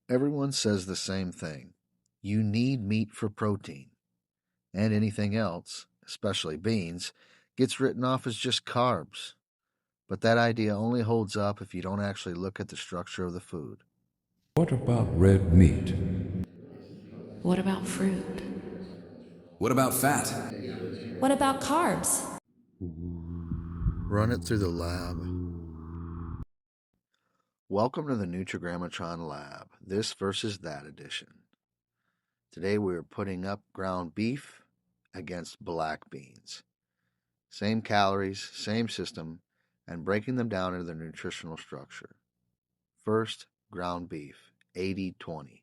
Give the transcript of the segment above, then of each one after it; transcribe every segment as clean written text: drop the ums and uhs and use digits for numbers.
Everyone says the same thing. You need meat for protein, and anything else, especially beans, gets written off as just carbs. But that idea only holds up if you don't actually look at the structure of the food. What about red meat? What about fruit? What about fat? What about carbs? Run it through the lab. Welcome to the Nutragrammatron lab, this versus that edition. Today we are putting up ground beef against black beans. Same calories, same system, and breaking them down into their nutritional structure. First, ground beef, 80-20.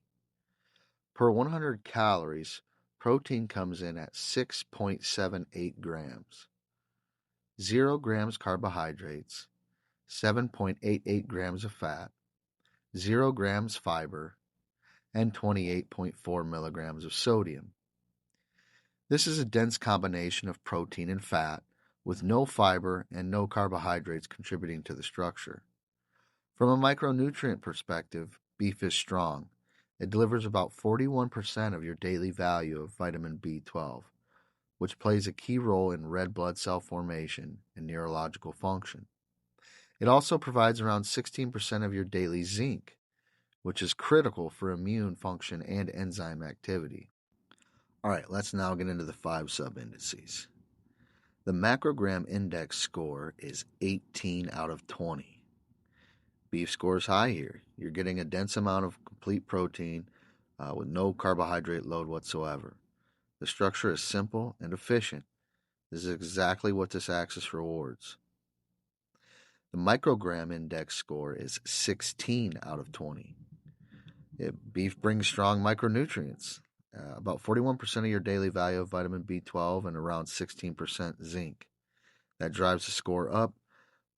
Per 100 calories, protein comes in at 6.78 grams. 0 grams carbohydrates, 7.88 grams of fat, 0 grams fiber, and 28.4 milligrams of sodium. This is a dense combination of protein and fat with no fiber and no carbohydrates contributing to the structure. From a micronutrient perspective, beef is strong. It delivers about 41% of your daily value of vitamin B12, which plays a key role in red blood cell formation and neurological function. It also provides around 16% of your daily zinc, which is critical for immune function and enzyme activity. All right, let's now get into the 5 sub-indices. The macrogram index score is 18 out of 20. Beef scores high here. You're getting a dense amount of complete protein with no carbohydrate load whatsoever. The structure is simple and efficient. This is exactly what this axis rewards. The microgram index score is 16 out of 20. Beef brings strong micronutrients, about 41% of your daily value of vitamin B12 and around 16% zinc. That drives the score up,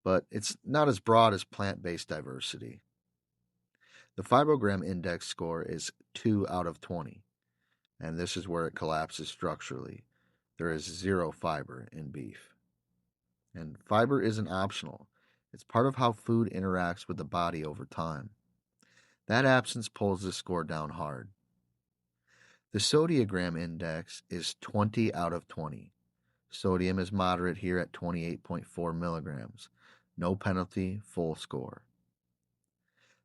but it's not as broad as plant-based diversity. The fibrogram index score is 2 out of 20, and this is where it collapses structurally. There is 0 fiber in beef. And fiber isn't optional. It's part of how food interacts with the body over time. That absence pulls the score down hard. The sodiogram index is 20 out of 20. Sodium is moderate here at 28.4 milligrams. No penalty, full score.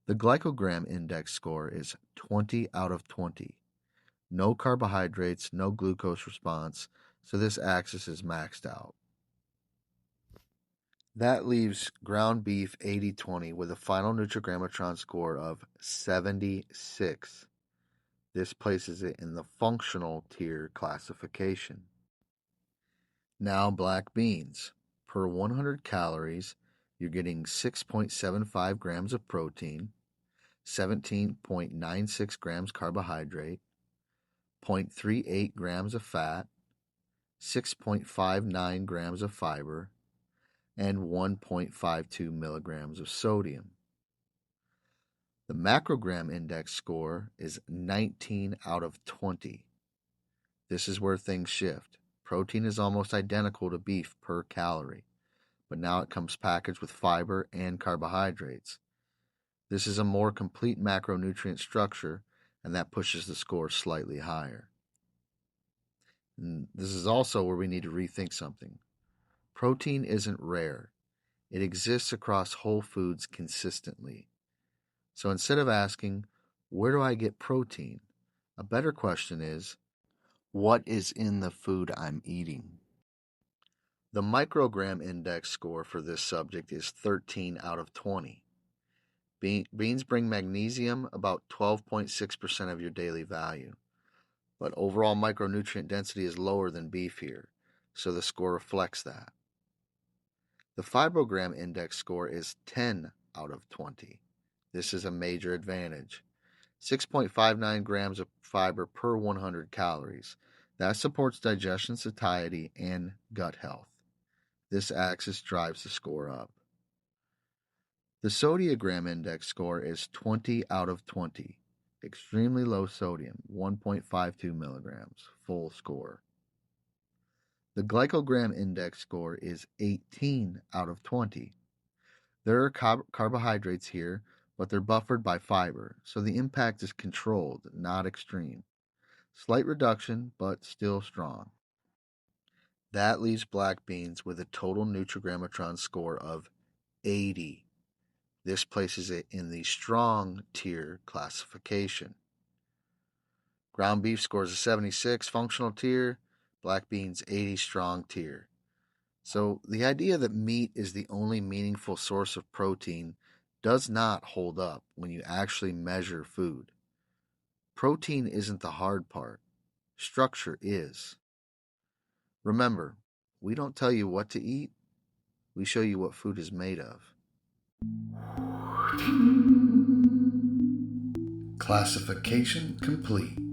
The glycogram index score is 20 out of 20. No carbohydrates, no glucose response, so this axis is maxed out. That leaves ground beef 80-20 with a final Nutragrammatron score of 76. This places it in the functional tier classification. Now black beans. Per 100 calories, you're getting 6.75 grams of protein, 17.96 grams carbohydrate, 0.38 grams of fat, 6.59 grams of fiber, and 1.52 milligrams of sodium. The macrogram index score is 19 out of 20. This is where things shift. Protein is almost identical to beef per calorie, but now it comes packaged with fiber and carbohydrates. This is a more complete macronutrient structure, and that pushes the score slightly higher. And this is also where we need to rethink something. Protein isn't rare. It exists across whole foods consistently. So instead of asking, where do I get protein? A better question is, what is in the food I'm eating? The microgram index score for this subject is 13 out of 20. Beans bring magnesium, about 12.6% of your daily value. But overall micronutrient density is lower than beef here, so the score reflects that. The fibrogram index score is 10 out of 20. This is a major advantage. 6.59 grams of fiber per 100 calories. That supports digestion, satiety, and gut health. This axis drives the score up. The sodiogram index score is 20 out of 20. Extremely low sodium, 1.52 milligrams, full score. The glycogram index score is 18 out of 20. There are carbohydrates here, but they're buffered by fiber, so the impact is controlled, not extreme. Slight reduction, but still strong. That leaves black beans with a total Nutragrammatron score of 80. This places it in the strong tier classification. Ground beef scores a 76, functional tier. Black beans 80, strong tier. So the idea that meat is the only meaningful source of protein does not hold up when you actually measure food. Protein isn't the hard part. Structure is. Remember, we don't tell you what to eat, we show you what food is made of. Classification complete.